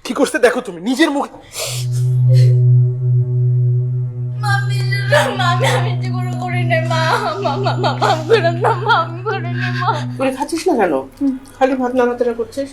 কি করতে দেখো তুমি নিজের মুখ। মামি মামি আমি যে কোনো করি নাই মা মামা মামা করে না মা আমি করে নি মা। তুই খাচ্ছিস না কেন? খালি ভাত নাড়াতাড়া করছিস।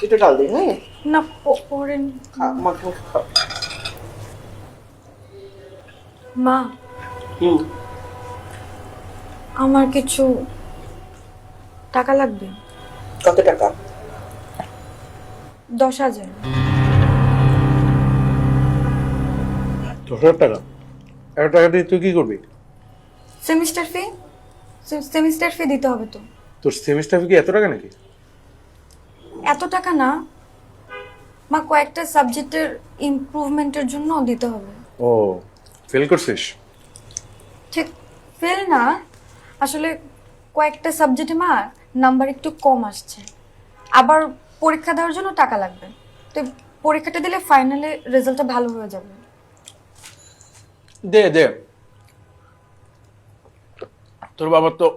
একটু ডাল দিই, হ্যাঁ? না পরে খা, মাখা খা। মা হুম, আমার কিছু টাকা লাগবে। কত টাকা? 10,000। 10,000 টাকা? 1 টাকা দিয়ে তুই কি করবি? সেমিস্টার ফি দিতে হবে তো। তোর সেমিস্টার ফি কি এত টাকা নাকি? এত টাকা না মা, কয়েকটা সাবজেক্টের ইমপ্রুভমেন্টের জন্য দিতে হবে। ও, ফেল করছিস? ঠিক ফেল না, আসলে কয়েকটা সাবজেক্টে মা নাম্বার একটু কম আসছে, আবার পরীক্ষা দেওয়ার জন্য টাকা লাগবে। তো পরীক্ষাটা দিলে ফাইনালে রেজাল্টটা ভালো হয়ে যাবে। দে দে, তোর বাবার তো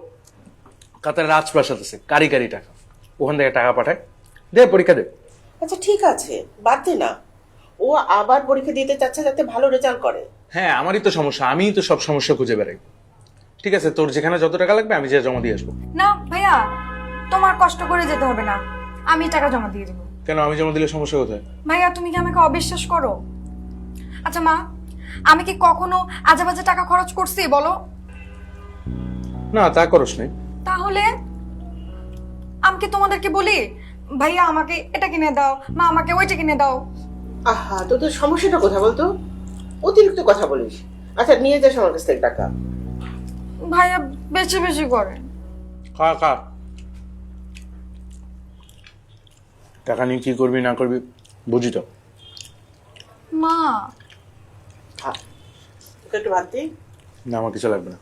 কাতারে রাজপ্রাসাদ আছে, কারি কারি টাকা, ওখান থেকে টাকা পাঠায়। দে পরীক্ষা দে। আচ্ছা ঠিক আছে, বাদ দে না। ও আবার পরীক্ষা দিতে চাচ্ছে যাতে ভালো রেজাল্ট করে। হ্যাঁ, আমারই তো সমস্যা, আমিই তো সব সমস্যা খুঁজে বেড়াই। ঠিক আছে, তোর যেখানে যত টাকা লাগবে আমি যে জমা দিয়ে আসবো। না ভাইয়া, তোমার কষ্ট করে যেতে হবে না, আমি টাকা জমা দিয়ে দেবো। কেন, আমি জমা দিলে সমস্যা কোথায়? ভাইয়া তুমি কি আমাকে অবিশ্বাস করো? আচ্ছা মা, আমি কি কখনো আজেবাজে টাকা খরচ করছি বলো? না, তা করস নাই। তাহলে আমি কি তোমাদেরকে বলি ভাইয়া আমাকে এটা কিনে দাও, মা আমাকে ওইটা কিনে দাও? আহা, তোর সমস্যাটা কোথায় বলতো? অতিরিক্ত কথা বলিস। আচ্ছা নিয়ে যাস আমার কাছ থেকে টাকা। ভাইয়া বেশি বেশি করে। খা খা, টাকা নিয়ে কি করবি না করবি বুঝি তো। মা খা, তোকে একটু ভাত দিই। না, আমার কিছু লাগবে না।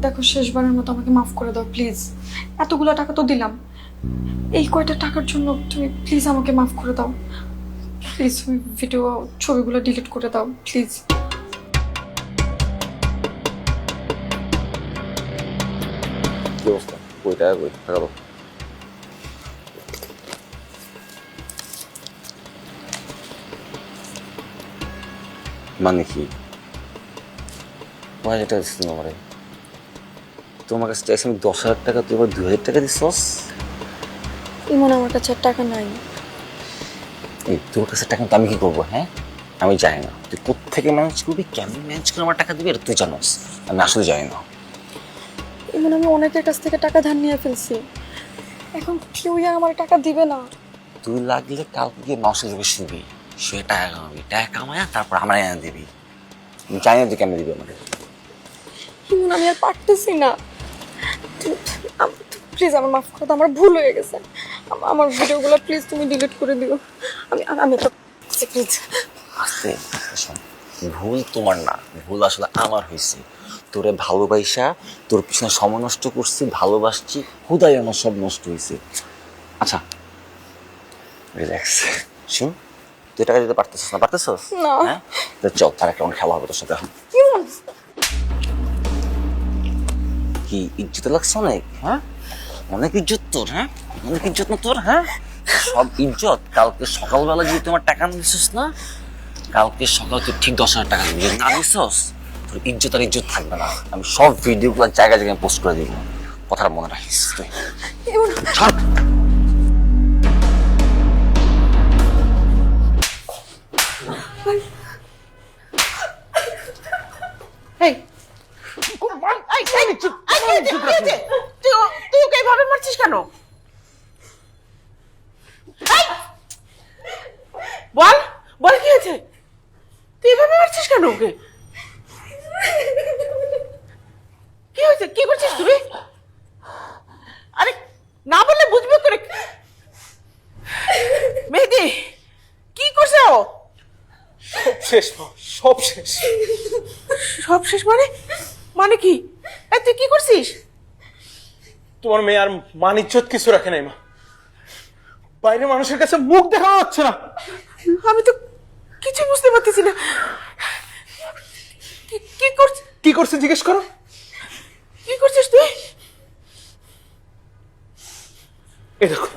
দেখো শেষবারের মতো আমাকে মাফ করে দাও প্লিজ। এতগুলো টাকা তো দিলাম, এই কয়টা টাকার জন্য তুমি প্লিজ আমাকে মাফ করে দাও। প্লিজ তুমি ভিডিও ছবিগুলো ডিলিট করে দাও প্লিজ। কি অবস্থা? কই টাকা কই? টাকা দাও। মানে কি? 5,000 টাকা দিচ্ছিস আমারে? তোমার কাছে চাইছি আমি 10,000 টাকা, তুই আবার 2,000 টাকা দিচ্ছস? ইমন আমার কাছে আর টাকা নাই। এই তোর কাছে টাকা তো আমি কি করবো? হ্যাঁ, আমি জানি না তুই কোত্থেকে ম্যানেজ করবি, কেমন ম্যানেজ করে আমার টাকা দিবি, এটা তুই জানোস। আমি আসলে জানি না। ইমন আমি অনেকের কাছ থেকে টাকা ধার নিয়ে ফেলছি, এখন কেউই আমার টাকা দিবে না। তুই লাগলে কালকে গিয়ে নশো যাবে শুবি, শুয়ে টাকা কামাবি, টাকা কামায়া তারপর আমার এনে দিবি। আমি জানি না তুই কেমন দিবি আমাকে। ইমন আমি আর পারতেছি না, প্লিজ আমার মাফ করে দাও, আমার ভুল হয়ে গেছে। আমার ভিডিওগুলো প্লিজ তুমি ডিলিট করে দিও। আমি আমি একটা প্লিজ। আস্তে শোন, ভুল তোমার না, ভুল আসলে আমার হয়েছে। তোরে ভালোবাসা তোর পিছনে সময় নষ্ট করছি, ভালোবাসছি, হুদাই আমার সব নষ্ট হয়েছে। আচ্ছা রিল্যাক্স, শুন, তুই টাকা দিতে পারতেছিস না? পারতেছিস না। হ্যাঁ, তো চল তার একটা খেলা হবে তোর সাথে এখন। ইমন কি ইজ্জত লাগছে অনেক? হ্যাঁ, অনেক ইজ্জত তোর? হ্যাঁ, অনেক ইজ্জত না তোর? হ্যাঁ, সব ইজ্জত কালকে সকালবেলা যদি তোমার টাকা দিছিস না, কালকে সকাল তুই ঠিক 10,000 টাকা দিবি। যদি না দিছস তোর ইজ্জত আর ইজ্জত থাকবে না। আমি সব ভিডিওগুলো জায়গায় জায়গায় পোস্ট করে দিব, কথাটা মনে রাখিস তুই। ইমন ছাড়। এই, তুই ওকে এইভাবে মারছিস কেন? এই, বল বল কি হয়েছে? তুই এভাবে মারছিস কেন ওকে? কি হয়েছে? কি করছিস তুই? আরে না বললে বুঝবে করে। মেহেদি কি করছে ও? সব শেষ মা, সব শেষ। সব শেষ মানে? মানে কি? এই তুই কি করছিস? তোমার মেয়ে আর মান ইজ্জত কিছু রাখে নাই মা। বাইরে মানুষের কাছে মুখ দেখানো যাচ্ছে না। আমি তো কিছু বুঝতে পারতেছি না। কি করছিস? কি করছে জিজ্ঞেস করো। কি করছিস তুই? এই দেখো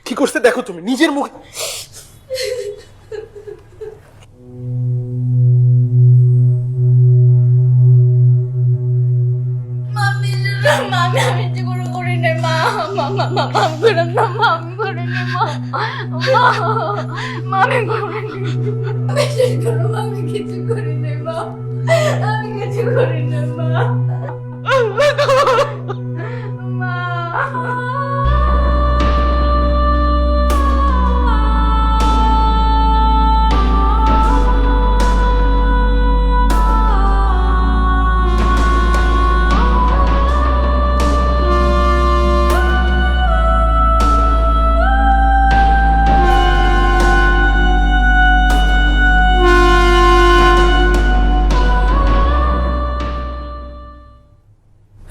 কি করছে, দেখো তুমি নিজের মুখ। মামি আমি যে কোনো করি নাই মা, মাম করে না, মামি করে না, মামি করে বিশ্বাস করো আমি কিছু করি নাই মা, আমি কিছু করি না মা, মা।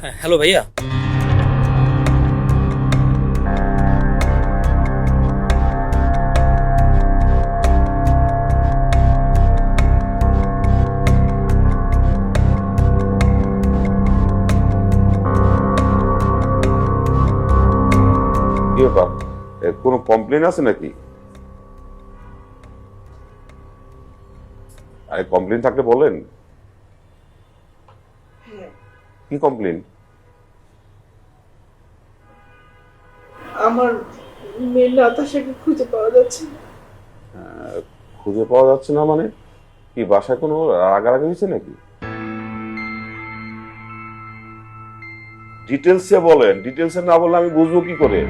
হ্যাঁ হ্যালো ভাইয়া। কি ব্যাপার, কোনো কমপ্লেন আছে নাকি? আরে কমপ্লেন থাকলে বলেন। কি কমপ্লেন? আমার মেয়ে নাতাশাকে খুঁজে পাওয়া যাচ্ছে না। খুঁজে পাওয়া যাচ্ছে না মানে কি বাসায় কোনো রাগারাগি হয়েছে নাকি? ডিটেলসে বলেন, ডিটেলসে না বললে আমি বুঝবো কি করে?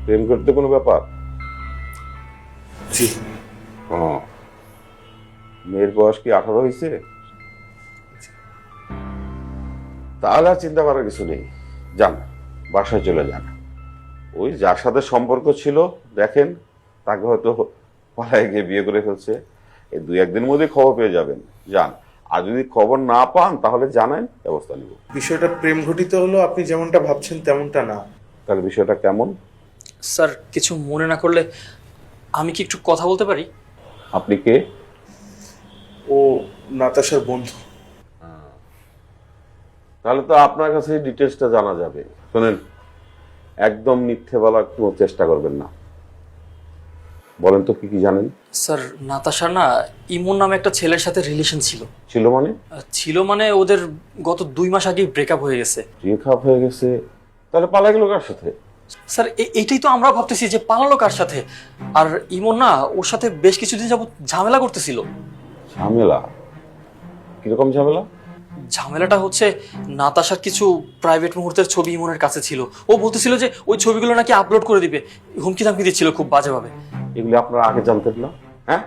প্রেম করতে কোনো ব্যাপার? জি। ও, মেয়ের বয়স কি 18 হয়েছে? তাহলে আর চিন্তা করার কিছু নেই, যান বাসায় চলে যান। ওই যার সাথে সম্পর্ক ছিল দেখেন, তাকে হয়তো পালায় গিয়ে বিয়ে করে ফেলছে। এই 2-1 দিনের মধ্যে খবর পেয়ে যাবেন, যান। আর যদি খবর না পান তাহলে জানান, ব্যবস্থা নিব। বিষয়টা প্রেম ঘটিত হলো, আপনি যেমনটা ভাবছেন তেমনটা না। তাহলে বিষয়টা কেমন? স্যার কিছু মনে না করলে আমি কি একটু কথা বলতে পারি? আপনি কে? ও নাতাশার বন্ধু। তাহলে তো আপনার কাছে ডিটেলসটা জানা যাবে। শোনেন, একদম মিথ্যে বলার কোনো চেষ্টা করবেন না। বলেন তো কি কি জানেন? স্যার নাতাশার না ইমন নামে একটা ছেলের সাথে রিলেশন ছিল। ছিল মানে? ছিল মানে ওদের গত 2 মাস আগেই ব্রেকআপ হয়ে গেছে। ব্রেকআপ হয়ে গেছে? তাহলে পালা গেল কার সাথে? স্যার এইটাই তো আমরা ভাবতেছি যে পালালো কার সাথে। আর ইমন না ওর সাথে বেশ কিছুদিন যাবত ঝামেলা করতেছিল। ঝামেলা? কিরকম ঝামেলা? ঝামেলাটা হচ্ছে নাতাশার কিছু প্রাইভেট মুহূর্তের ছবি ইমনের কাছে ছিল। ও বলতেছিল যে ওই ছবিগুলো নাকি আপলোড করে দিবে, হুমকি ধামকি দিচ্ছিল খুব বাজেভাবে। এগুলি আপনারা আগে জানতেন না? হ্যাঁ,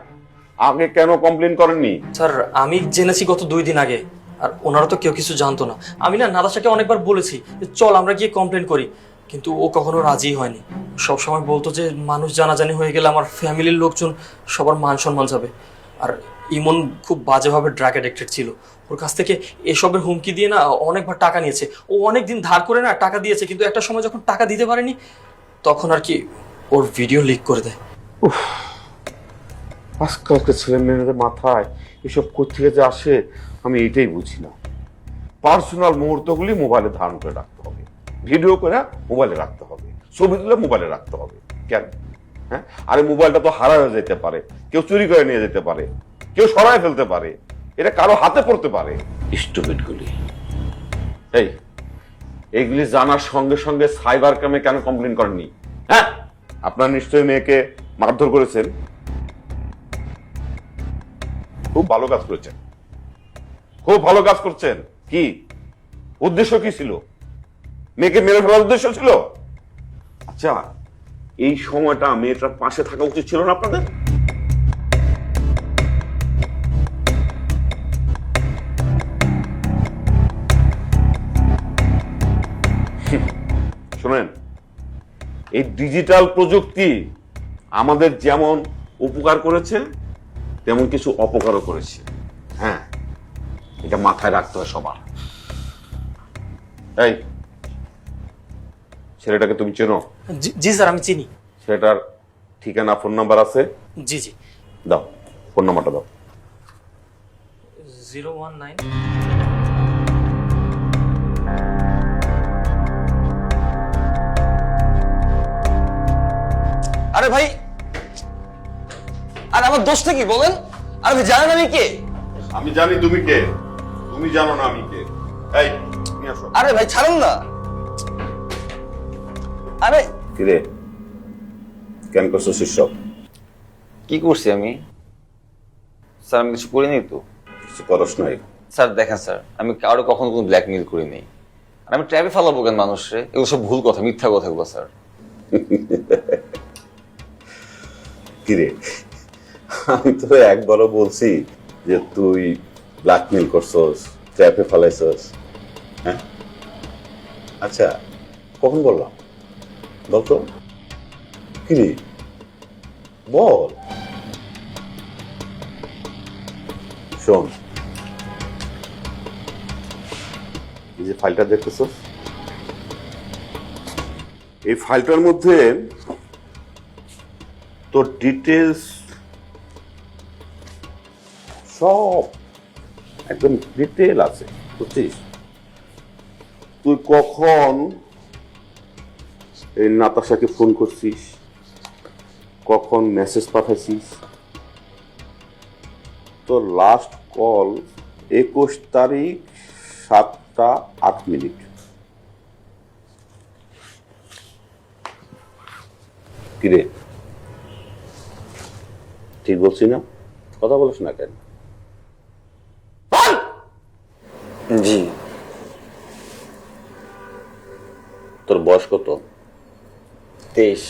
আগে কেন কমপ্লেন করেননি? স্যার আমি জেনেছি গত 2 দিন আগে, আর ওনারা তো কেউ কিছু জানতো না। আমি না নাতাশাকে অনেকবার বলেছি যে চল আমরা গিয়ে কমপ্লেন করি, কিন্তু ও কখনো রাজি হয়নি। সব সময় বলতো যে মানুষ জানাজানি হয়ে গেলে আমার ফ্যামিলির লোকজন সবার মান সম্মান যাবে। আর ইমন খুব বাজেভাবে ড্রাগ অ্যাডিক্টেড ছিল। ওর কাছ থেকে এসবের হুমকি দিয়ে না অনেকবার টাকা নিয়েছে। ও অনেক দিন ধার করে না টাকা দিয়েছে, কিন্তু একটা সময় যখন টাকা দিতে পারেনি তখন আর কি ওর ভিডিও লিক করে দেয়। আজকালকে ছেলে মেয়েদের মাথায় এসব কোথেকে যে আসে আমি এটাই বুঝি না। পার্সোনাল মুহূর্তগুলি মোবাইলে ধারণ করে রাখতে হবে, ভিডিও করে মোবাইলে রাখতে হবে, ছবি তুলে মোবাইলে রাখতে হবে। কেন? হ্যাঁ, আরে মোবাইলটা তো হারানো যেতে পারে, কেউ চুরি করে নিয়ে যেতে পারে, কেউ সরায় ফেলতে পারে, এটা কারো হাতে পড়তে পারে। স্টুপিডগুলি। এইগুলি জানার সঙ্গে সঙ্গে সাইবার ক্রাইমে কেন কমপ্লেন করেননি? হ্যাঁ, আপনার নিশ্চয়ই মেয়েকে মারধর করেছেন। খুব ভালো কাজ করেছেন, খুব ভালো কাজ করছেন। কি উদ্দেশ্য কি ছিল? মেয়েকে মেরে ফেলার উদ্দেশ্য ছিল? আচ্ছা, এই সময়টা মেয়েটার পাশে থাকা উচিত ছিল না আপনাদের? শোনেন, এই ডিজিটাল প্রযুক্তি আমাদের যেমন উপকার করেছে তেমন কিছু অপকারও করেছে। হ্যাঁ, এটা মাথায় রাখতে হয় সবার। এই ছেলেটাকে তুমি চেনো? জি স্যার, আমি চিনি। ছেলেটার ঠিকানা, ফোন নাম্বার আছে? জি জি। দাও, ফোন নাম্বারটা দাও। 019। আরে ভাই, আর আমার দোষটা কি বলেন? আরে ভাই, জানেন আমি কে? আমি জানি তুমি কে, তুমি জানো না আমি কে। এই নিয়ে আসো। আরে ভাই ছাড়ুন না। আরে কিরে, কেন করছো শিষ্য? কি করছি আমি? স্যার আমি কিছু করিনি তো। কিছু করস নাই? স্যার দেখেন স্যার, আমি কারো কখনো কোনো ব্ল্যাকমেইল করিনি। আর আমি ট্র্যাপে ফালাবো কেন মানুষরে? এগুলো সব ভুল কথা, মিথ্যা কথাগুলো স্যার। কিরে, আমি তো একবারও বলছি যে তুই ব্ল্যাকমেইল করছস, ট্র্যাপে ফেলাইছস? হ্যাঁ, আচ্ছা কখন বললাম বল তো? কিরে বল। শোন, এই যে ফাইলটা দেখতেছস, এই ফাইলটার মধ্যে তোর ডিটেলস সব একদম ডিটেল আছে, বুঝছিস? তুই কখন এই নাতাশাকে ফোন করছিস, কখন মেসেজ পাঠাইছিস, তোর লাস্ট কল 21 তারিখ 7টা 8 মিনিট। কিরে, ঠিক বলছি না? কথা বলিস না কেন? জি। তোর বয়স কত? 23।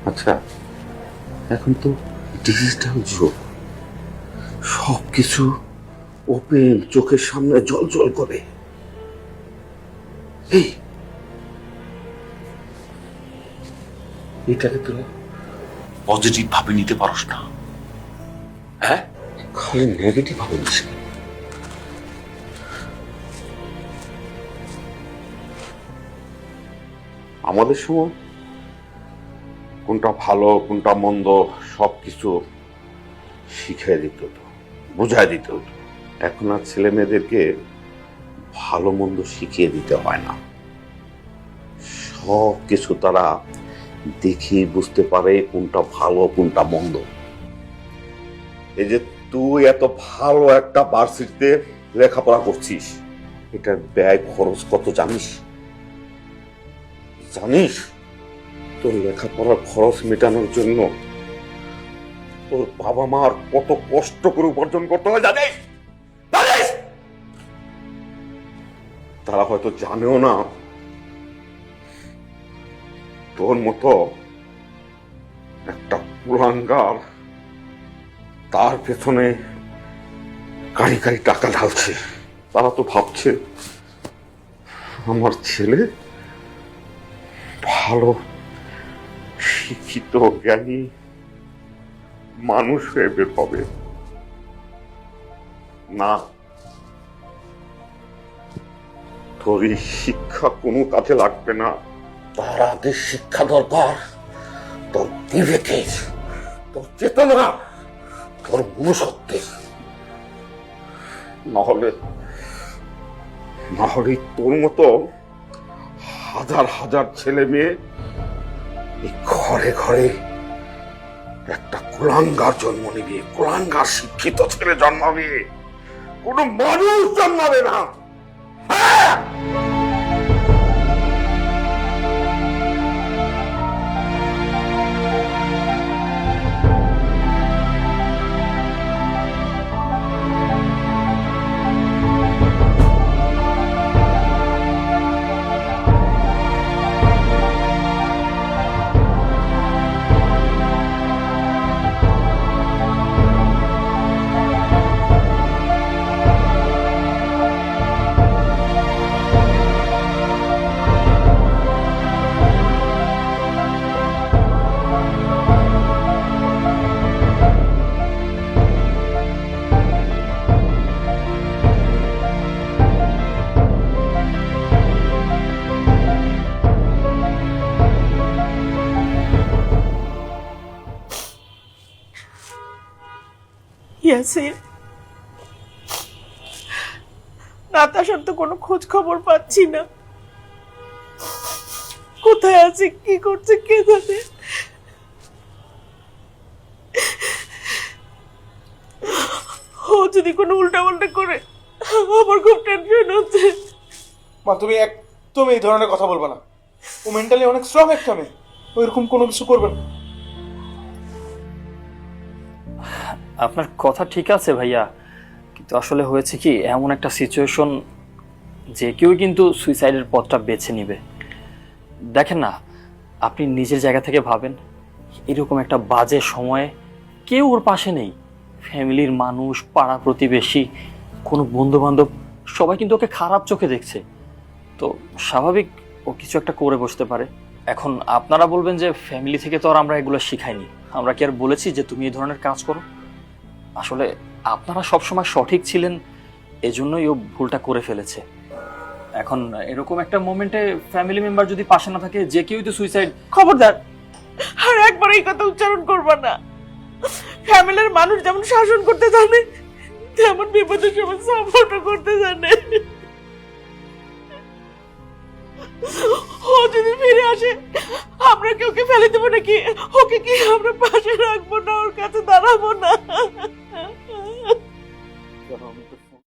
আচ্ছা, এখন তো ডিজিটাল যুগ, সবকিছু ওপেন, চোখের সামনে জল জল করে। এই এটাকে তোরা পজিটিভ ভাবে নিতে পারস না, হ্যাঁ? খালি নেগেটিভ ভাবে নিস। আমাদের সময় কোনটা ভালো কোনটা মন্দ সবকিছু শিখিয়ে দিত, বুঝাই দিত। এখন আর ছেলে মেয়েদেরকে ভালো মন্দ শিখিয়ে দিতে হয় না, সব কিছু তারা দেখে বুঝতে পারে কোনটা ভালো কোনটা মন্দ। এই যে তুই এত ভালো একটা ভার্সিটিতে লেখাপড়া করছিস, এটার ব্যয় খরচ কত জানিস? জানিস তোর লেখাপড়ার খরচ মেটানোর জন্য তোর বাবা মার কত কষ্ট করে উপার্জন করতে হয় জানিস? জানিস? তারা হয়তো জানেও না তোর মতো একটা কুলাঙ্গার তার পেছনে কারি কারি টাকা ঢালছে। তারা তো ভাবছে আমার ছেলে ভালো শিক্ষিত জ্ঞানী মানুষ হয়ে বের হবে। না, তোর এই শিক্ষা কোনো কাজে লাগবে না। তার আগে শিক্ষা দরকার তোর বিবেকের, তোর চেতনা, তোর মনুষ্যত্বের। নাহলে তোর মতো হাজার হাজার ছেলে মেয়ে এই ঘরে ঘরে একটা কুলাঙ্গার জন্ম নিবে, কুলাঙ্গার শিক্ষিত ছেলে জন্মাবে, কোনো মানুষ জন্মাবে না। হ্যাঁ। ইয়াসির, নাতাশার তো কোনো খোঁজ খবর পাচ্ছি না। কোথায় আছে, কি করছে কে জানে। ও যদি কোনো উল্টাপাল্টা করে, আমার খুব টেনশন হচ্ছে। মা তুমি একদম এই ধরনের কথা বলবে না। ও মেন্টালি অনেক স্ট্রং একটা মেয়ে, ও এরকম কোনো কিছু করবে না। আপনার কথা ঠিক আছে ভাইয়া, কিন্তু আসলে হয়েছে কি, এমন একটা সিচুয়েশন যে কেউ কিন্তু সুইসাইডের পথটা বেছে নিবে। দেখেন না, আপনি নিজের জায়গা থেকে ভাবেন, এরকম একটা বাজে সময়ে কেউ ওর পাশে নেই। ফ্যামিলির মানুষ, পাড়া প্রতিবেশী, কোনো বন্ধু বান্ধব, সবাই কিন্তু ওকে খারাপ চোখে দেখছে। তো স্বাভাবিক ও কিছু একটা করে বসতে পারে। এখন আপনারা বলবেন যে ফ্যামিলি থেকে তো আর আমরা এগুলো শিখাইনি, আমরা কি আর বলেছি যে তুমি এই ধরনের কাজ করো? আসলে আপনারা সবসময় সঠিক ছিলেন, এজন্যই ও ভুলটা করে ফেলেছে। এখন এরকম একটা মোমেন্টে ফ্যামিলি মেম্বার যদি পাশে না থাকে, যে কেউই তো সুইসাইড। খবরদার, আর একবার এই কথা উচ্চারণ করবা না। ফ্যামিলির মানুষ যেমন শাসন করতে জানে, তেমন বিপদের সময় সাপোর্টও করতে জানে। ও যদি ফিরে আসে, আমরা কি ওকে ফেলে দেবো নাকি? ওকে কি আমরা পাশে রাখবো না, ওর কাছে দাঁড়াবো না?